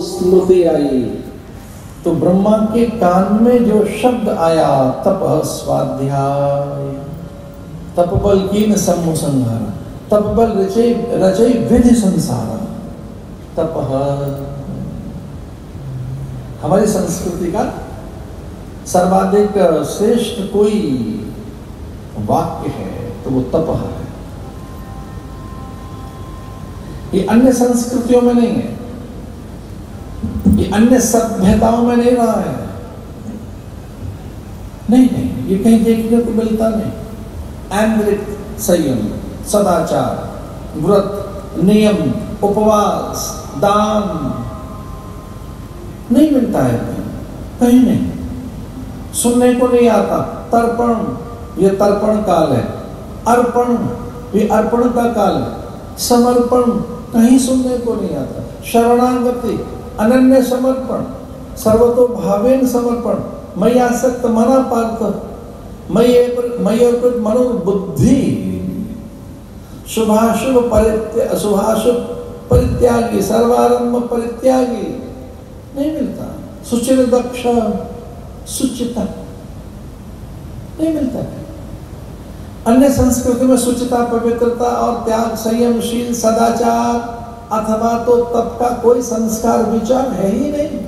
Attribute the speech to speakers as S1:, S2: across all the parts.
S1: स्मृति आई तो ब्रह्मा के कान में जो शब्द आया तपः स्वाध्याय, तपबल कीन सम्मु संहार, तपबल रचय विधि संसार, तपः हमारी संस्कृति का सर्वाधिक श्रेष्ठ कोई वाक्य है तो वो तपः है। ये अन्य संस्कृतियों में नहीं है, ये अन्य सभ्यताओं में नहीं रहा है, नहीं, ये कहीं देखने को मिलता नहीं। आंतरिक संयम, सदाचार, व्रत, नियम, उपवास, दान नहीं मिलता है कहीं नहीं। सुनने को नहीं आता। तर्पण, ये तर्पण काल है। अर्पण, ये अर्पण का काल है। समर्पण कहीं सुनने को नहीं आता। शरणागति, अनन्य समर्पण, सर्वतो भावेन समर्पण, मयि आसक्त मना पार्थ, मयि अर्पित मनोबुद्धि, शुभाशुभ परित्यागी, सर्वारंभ परित्यागी नहीं मिलता। सुचिर दक्ष, सुचिता नहीं मिलता। अन्य संस्कृति में सुचिता, पवित्रता और त्याग, संयमशील, सदाचार अथवा तो तप का कोई संस्कार विचार है ही नहीं।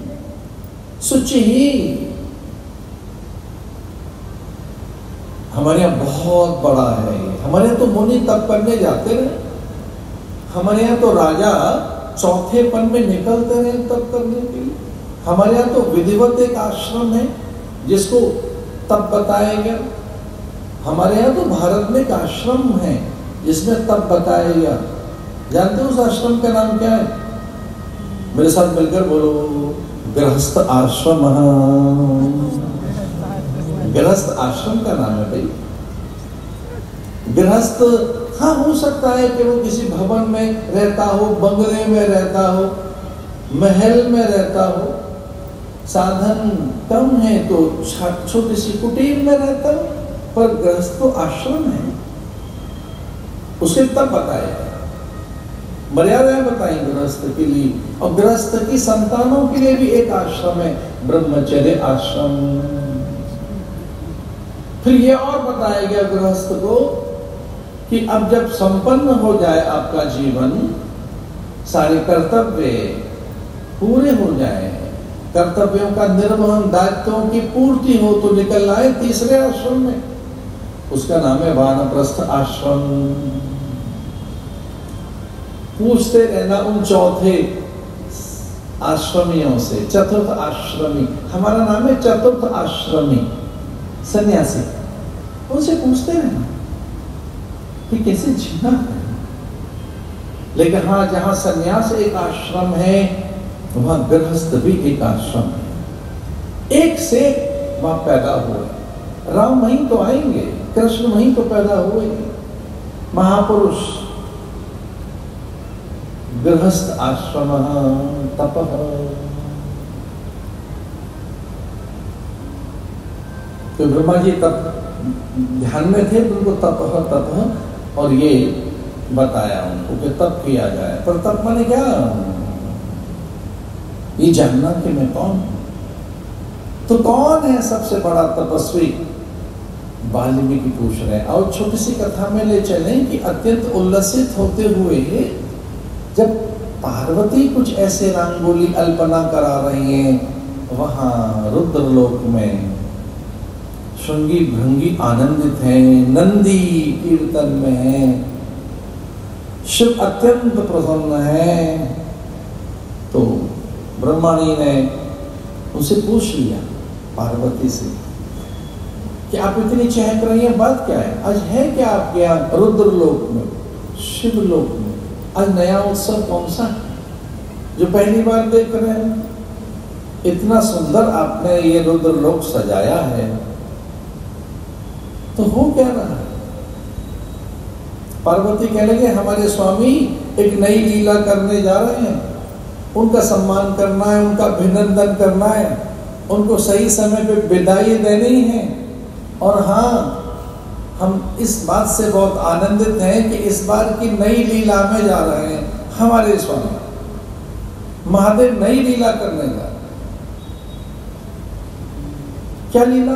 S1: सुचि ही हमारे यहाँ बहुत बड़ा है। हमारे यहाँ तो मुनि तप करने जाते रहे, हमारे यहाँ तो राजा चौथेपन में निकलते रहे तप करने के लिए। हमारे यहाँ तो विधिवत एक आश्रम है जिसको तप बताया गया। हमारे यहाँ तो भारत में एक आश्रम है जिसमें तप बताया गया। जानते हो उस आश्रम का नाम क्या है? मेरे साथ मिलकर बोलो, गृहस्थ आश्रम। गृहस्थ आश्रम का नाम है भाई। गृहस्थ, हाँ हो सकता है कि वो किसी भवन में रहता हो, बंगले में रहता हो, महल में रहता हो, साधन कम है तो छोटी सी कुटीर में रहता हो, पर गृहस्थ तो आश्रम है। उसे तब बताएगा, मर्यादाएं बताई गृहस्थ के लिए। और गृहस्थ की संतानों के लिए भी एक आश्रम है, ब्रह्मचर्य आश्रम। फिर ये और बताया गया गृहस्थ को कि अब जब संपन्न हो जाए आपका जीवन, सारे कर्तव्य पूरे हो जाए, कर्तव्यों का निर्वहन, दायित्वों की पूर्ति हो तो निकलना है तीसरे आश्रम में। उसका नाम है वानप्रस्थ आश्रम। पूछते रहना उन चौथे आश्रमियों से, चतुर्थ आश्रमी, हमारा नाम है चतुर्थ आश्रमी सन्यासी। उनसे पूछते रहना कि कैसे जीना है। लेकिन हाँ, जहां सन्यास एक आश्रम है वहां गृहस्थ भी एक आश्रम है। एक से वहां पैदा हुए। राम वहीं तो आएंगे, कृष्ण वहीं तो पैदा हुए। महापुरुष गृहस्थ आश्रम तपः। तो ब्रह्मा जी तप ध्यान में थे, उनको तपः तपः और ये बताया उनको कि तप किया जाए। पर तप माने क्या? ये जानना कि मैं कौन हूं। तो कौन है सबसे बड़ा तपस्वी? वाल्मीकि पूछ रहे हैं। और छोटी सी कथा में ले चले कि अत्यंत उल्लसित होते हुए जब पार्वती कुछ ऐसे रंगोली अल्पना करा रही हैं वहां रुद्रलोक में, श्रृंगी भृंगी आनंदित हैं, नंदी कीर्तन में है, शिव अत्यंत प्रसन्न है। तो ब्रह्माणी ने उनसे पूछ लिया, पार्वती से, कि आप इतनी चहक रही हैं, बात क्या है? आज है क्या आपके यहाँ रुद्रलोक में, शिवलोक में आज नया उत्सव कौन सा जो पहली बार देख रहे हैं? इतना सुंदर आपने ये रुद्रलोक सजाया है, तो हो क्या रहा है? पार्वती कहने लगे, हमारे स्वामी एक नई लीला करने जा रहे हैं, उनका सम्मान करना है, उनका अभिनंदन करना है, उनको सही समय पे विदाई देनी है। और हाँ, हम इस बात से बहुत आनंदित हैं कि इस बार की नई लीला में जा रहे हैं हमारे स्वामी। महादेव नई लीला करने जा रहे। क्या लीला?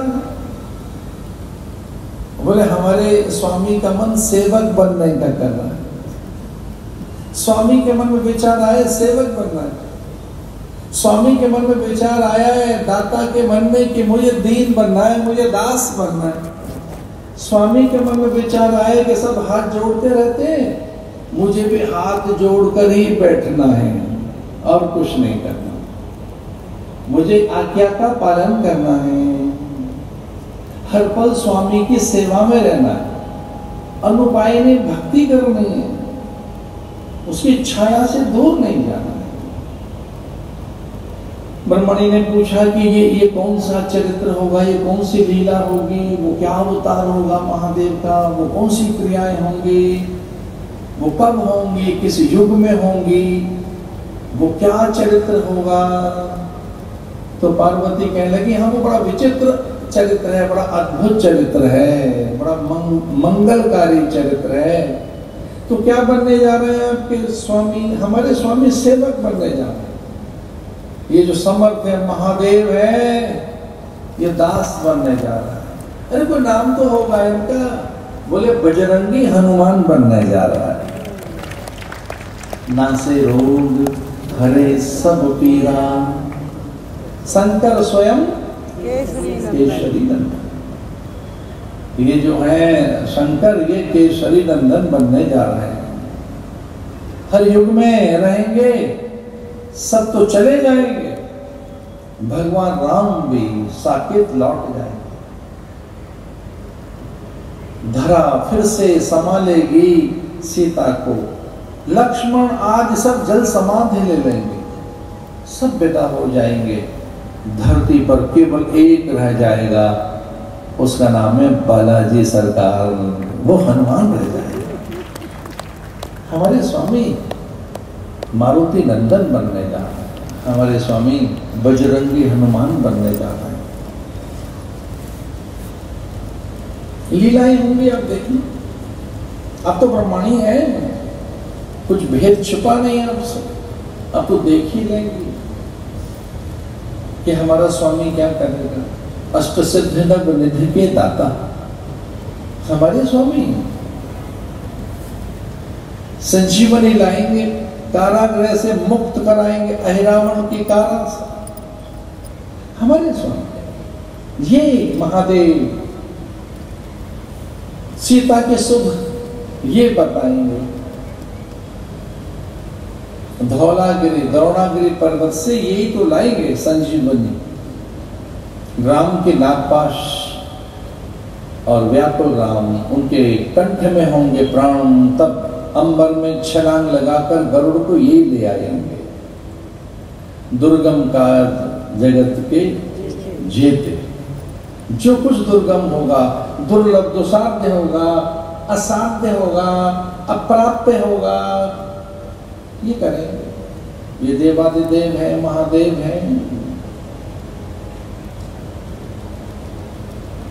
S1: बोले हमारे स्वामी का मन सेवक बनने का कर रहा है। स्वामी के मन में विचार आया सेवक बनना है। स्वामी के मन में विचार आया है दाता के मन में कि मुझे दीन बनना है, मुझे दास बनना है। स्वामी के मन में विचार आया कि सब हाथ जोड़ते रहते हैं, मुझे भी हाथ जोड़कर ही बैठना है और कुछ नहीं करना, मुझे आज्ञा का पालन करना है, हर पल स्वामी की सेवा में रहना है, अनुपायनी भक्ति करनी है, उसकी छाया से दूर नहीं जाना है। ब्रह्मणि ने पूछा कि ये कौन सा चरित्र होगा, ये कौन सी लीला होगी, वो क्या अवतार होगा महादेव का, वो कौन सी क्रियाएं होंगी, वो कब होंगी, किस युग में होंगी, वो क्या चरित्र होगा। तो पार्वती कहने लगी हाँ वो बड़ा विचित्र चरित्र है, बड़ा अद्भुत चरित्र है, बड़ा मंगलकारी चरित्र है। तो क्या बनने जा रहे हैं आपके स्वामी? हमारे स्वामी सेवक बनने जा रहे हैं। ये जो समर्थ है महादेव है, ये दास बनने जा रहा है। अरे कोई नाम तो होगा इनका। बोले बजरंगी हनुमान बनने जा रहा है। नासे रोग हरे सब पीरा, शंकर स्वयं केसरी नंदन। ये जो है शंकर, ये केसरी नंदन बनने जा रहे हैं। हर युग में रहेंगे, सब तो चले जाएंगे, भगवान राम भी साकेत लौट जाएंगे। धरा फिर से संभालेगी सीता को, लक्ष्मण आज सब जल समाधि ले लेंगे, सब विदा हो जाएंगे। धरती पर केवल एक रह जाएगा, उसका नाम है बालाजी सरकार, वो हनुमान रह जाएगा। हमारे स्वामी मारुति नंदन बनने जा रहे हैं, हमारे स्वामी बजरंगी हनुमान बनने जा रहे हैं। लीलाएं होंगी, आप देखिए। आप तो ब्रह्मणी है, कुछ भेद छुपा नहीं है आपसे, आप तो देख ही लेंगे कि हमारा स्वामी क्या करेगा। अष्ट सिद्धि नव निधि के दाता हमारे स्वामी संजीवनी लाएंगे, कारागृह से मुक्त कराएंगे, अहिरावण की कारा से। हमारे स्वामी ये महादेव सीता के शुभ ये बताएंगे। धौलागिरी द्रोणागिरी पर्वत से यही तो लाएंगे संजीवनी। राम के नागपाश और व्याकुल राम, उनके कंठ में होंगे प्राण, तब अंबर में छलांग लगाकर गरुड़ को यही ले आएंगे। दुर्गम का जगत के जेते, जो कुछ दुर्गम होगा, दुर्लभ दुसाध्य होगा, असाध्य होगा, अप्राप्य होगा, ये करेंगे। ये देवादिदेव है, महादेव है।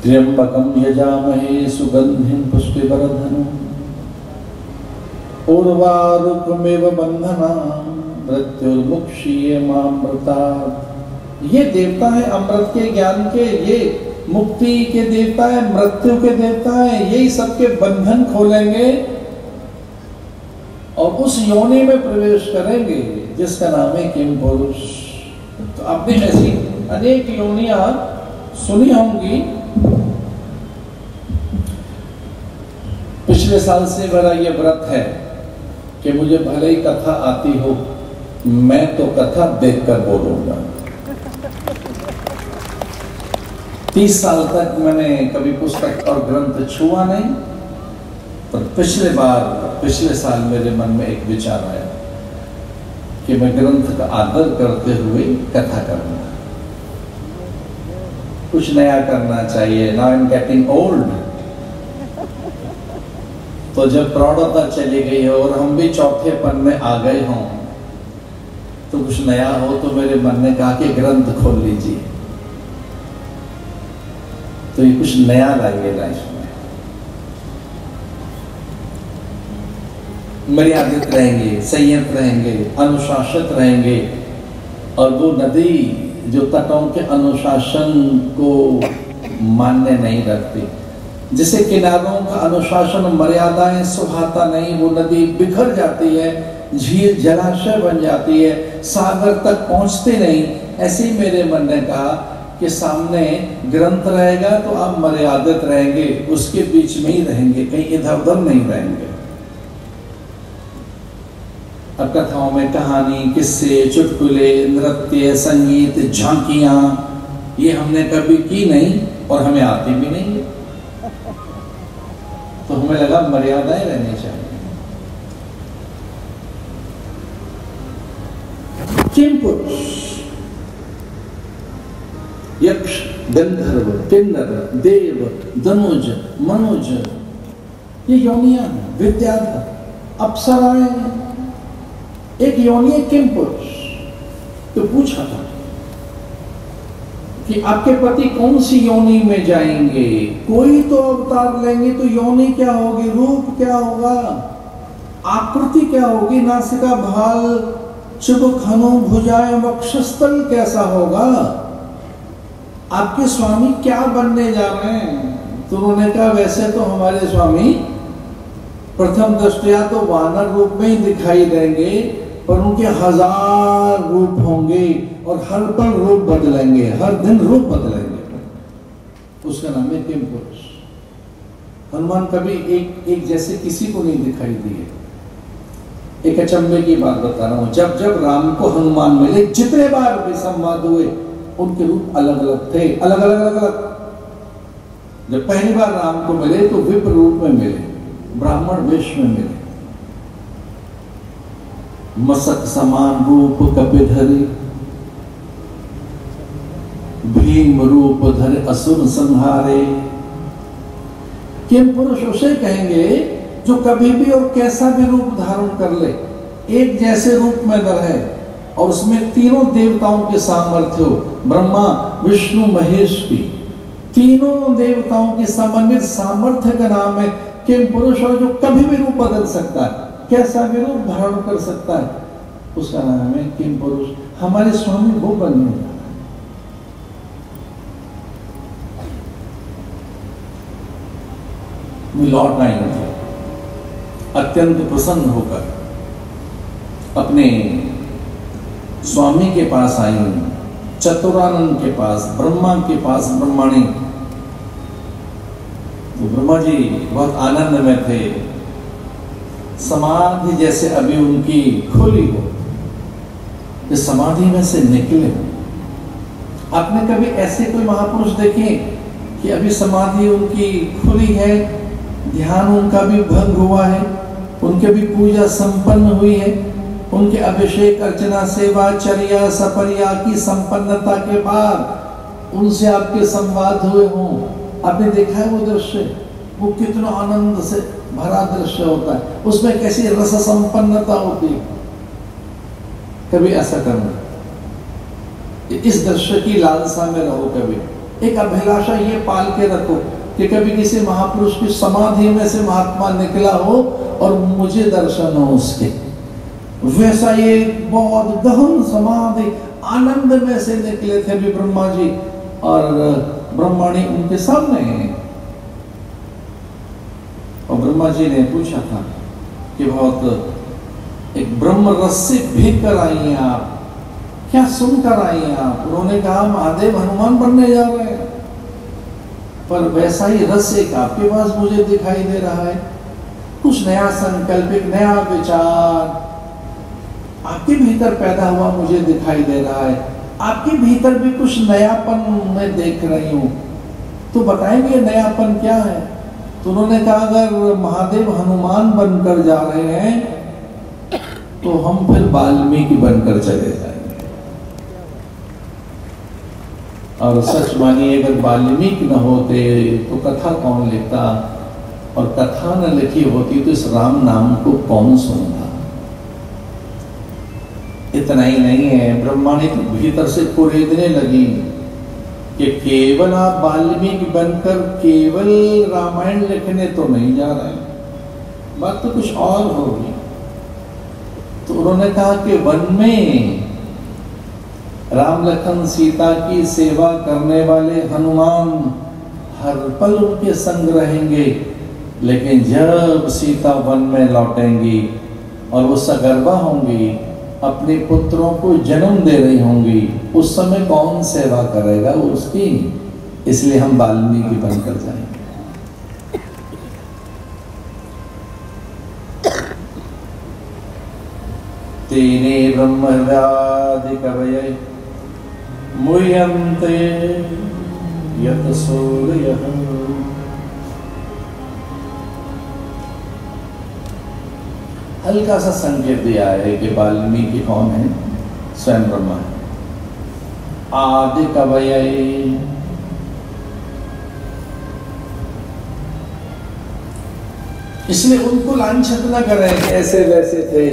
S1: त्र्यंबकम यजामहे सुगंधिं पुष्टिवर्धनम् उर्वारुकमेव बंधनान् मृत्युर्मुक्षीयमामृतात्। ये देवता है अमृत के, ज्ञान के, ये मुक्ति के देवता है, मृत्यु के देवता है। यही सबके बंधन खोलेंगे और उस योनि में प्रवेश करेंगे जिसका नाम है किम पुरुष। तो आपने ऐसी अनेक योनियां सुनी होंगी। पिछले साल से मेरा ये व्रत है कि मुझे भले ही कथा आती हो, मैं तो कथा देखकर बोलूंगा। 30 साल तक मैंने कभी पुस्तक और ग्रंथ छुआ नहीं, पर पिछले साल मेरे मन में एक विचार आया कि मैं ग्रंथ का आदर करते हुए कथा करूंगा। कुछ नया करना चाहिए। Now I am getting old. तो जब प्रौढ़ता चली गई है और हम भी चौथेपन में आ गए हों, तो कुछ नया हो। तो मेरे मन ने कहा कि ग्रंथ खोल लीजिए, तो ये कुछ नया लाइए लाइफ में। मर्यादित रहेंगे, संयत रहेंगे, अनुशासित रहेंगे, और वो नदी जो तटों के अनुशासन को मान्य नहीं रखती, जिसे किनारों का अनुशासन मर्यादाएं सुहाता नहीं, वो नदी बिखर जाती है, झील जलाशय बन जाती है, सागर तक पहुंचते नहीं। ऐसे ही मेरे मन ने कहा कि सामने ग्रंथ रहेगा तो आप मर्यादित रहेंगे, उसके बीच में ही रहेंगे, कहीं इधर उधर नहीं रहेंगे। अब कथाओं में कहानी, किस्से, चुटकुले, नृत्य, संगीत, झांकियां, ये हमने कभी की नहीं और हमें आती भी नहीं है, तो हमें लगा मर्यादाएं रहनी चाहिए। किम पुरुष, यक्ष, गंधर्व, किन्नर, देव, धनुज, मनुज, ये योनियां हैं, विद्याधर, अप्सराएं। एक योनि है किम पुरुष। तो पूछा था कि आपके पति कौन सी योनि में जाएंगे, कोई तो अवतार लेंगे, तो योनि क्या होगी, रूप क्या होगा, आकृति क्या होगी, नासिका, भाल, चिबुक, हनु, भुजाएं, वक्षस्थल कैसा होगा, आपके स्वामी क्या बनने जा रहे हैं। तो उन्होंने कहा वैसे तो हमारे स्वामी प्रथम दृष्टया तो वानर रूप में ही दिखाई देंगे, पर उनके 1000 रूप होंगे और हर पल रूप बदलेंगे, हर दिन रूप बदलेंगे। उसका नाम है किम पुरुष। हनुमान कभी एक जैसे किसी को नहीं दिखाई दिए। एक अचंभे की बात बता रहा हूं, जब जब राम को हनुमान मिले, जितने बार भी संवाद हुए, उनके रूप अलग अलग थे, अलग अलग अलग अलग। जब पहली बार राम को मिले तो विप्र रूप में मिले, ब्राह्मण वेश में मिले, मसक समान रूप कपिधरे, भीम रूप धरे असुर संहारे। किम पुरुष उसे कहेंगे जो कभी भी और कैसा भी रूप धारण कर ले, एक जैसे रूप में न रहे और उसमें तीनों देवताओं के सामर्थ्य हो, ब्रह्मा विष्णु महेश की तीनों देवताओं के समन्वित सामर्थ्य का नाम है किम पुरुष। और जो कभी भी रूप बदल सकता है, कैसा भी रूप धारण कर सकता है, उसका नाम है किम पुरुष। हमारे स्वामी वो बनने जा रहे हैं। लौट आएंगे अत्यंत प्रसन्न होकर, अपने स्वामी के पास आई, चतुरानंद के पास, ब्रह्मा के पास, ब्रह्माणी। तो ब्रह्मा जी बहुत आनंद में थे, समाधि जैसे अभी उनकी खुली हो, कि समाधि में से निकले। आपने कभी ऐसे कोई महापुरुष देखे कि अभी समाधि उनकी खुली है, ध्यान उनका भी भंग हुआ है, उनके भी पूजा संपन्न हुई है, उनके अभिषेक अर्चना सेवा चर्या सपर्या की संपन्नता के बाद उनसे आपके संवाद हुए हों? आपने देखा है वो दृश्य? वो कितना आनंद से भरा दृश्य होता है, उसमें कैसी रस संपन्नता होती है। कभी ऐसा करना, इस दृश्य की लालसा में रहो। कभी एक अभिलाषा ये पाल के रखो कि कभी किसी महापुरुष की समाधि में से महात्मा निकला हो और मुझे दर्शन हो उसके। वैसा ये बहुत गहन समाधि आनंद में से निकले थे भी ब्रह्मा जी, और ब्रह्माणी उनके सामने है। और ब्रह्मा जी ने पूछा था कि बहुत एक ब्रह्म रसिक भी कर आई हैं आप, क्या सुनकर आई हैं आप? उन्होंने कहा महादेव हनुमान बनने जा रहे हैं, पर वैसा ही रसिक आपके पास मुझे दिखाई दे रहा है। कुछ नया संकल्प, एक नया विचार आपके भीतर पैदा हुआ मुझे दिखाई दे रहा है। आपके भीतर भी कुछ नयापन मैं देख रही हूं, तो बताएंगे नयापन क्या है? तो उन्होंने कहा अगर महादेव हनुमान बनकर जा रहे हैं तो हम फिर वाल्मीकि बनकर चले जाएंगे। और सच मानिए अगर वाल्मीकि न होते तो कथा कौन लिखता, और कथा न लिखी होती तो इस राम नाम को कौन सुनता। इतना ही नहीं है, ब्रह्माणी तो भीतर से कुरेदने लगी कि केवल आप वाल्मीकि बनकर केवल रामायण लिखने तो नहीं जा रहे, बात तो कुछ और होगी। तो उन्होंने कहा कि वन में राम लखन सीता की सेवा करने वाले हनुमान हर पल उनके संग रहेंगे, लेकिन जब सीता वन में लौटेंगी और वो सगर्भा होंगी, अपने पुत्रों को जन्म दे रही होंगी, उस समय कौन सेवा करेगा उसकी? इसलिए हम वाल्मीकि बनकर जाएंगे। तेने ब्रह्मवादि कवये मुह्यन्ते यत सूरयः। हल्का सा संकेत दिया है कि वाल्मीकि कौन है? स्वयं ब्रह्मा है। आदि कवये, इसलिए उनको लांछित न करें ऐसे वैसे थे।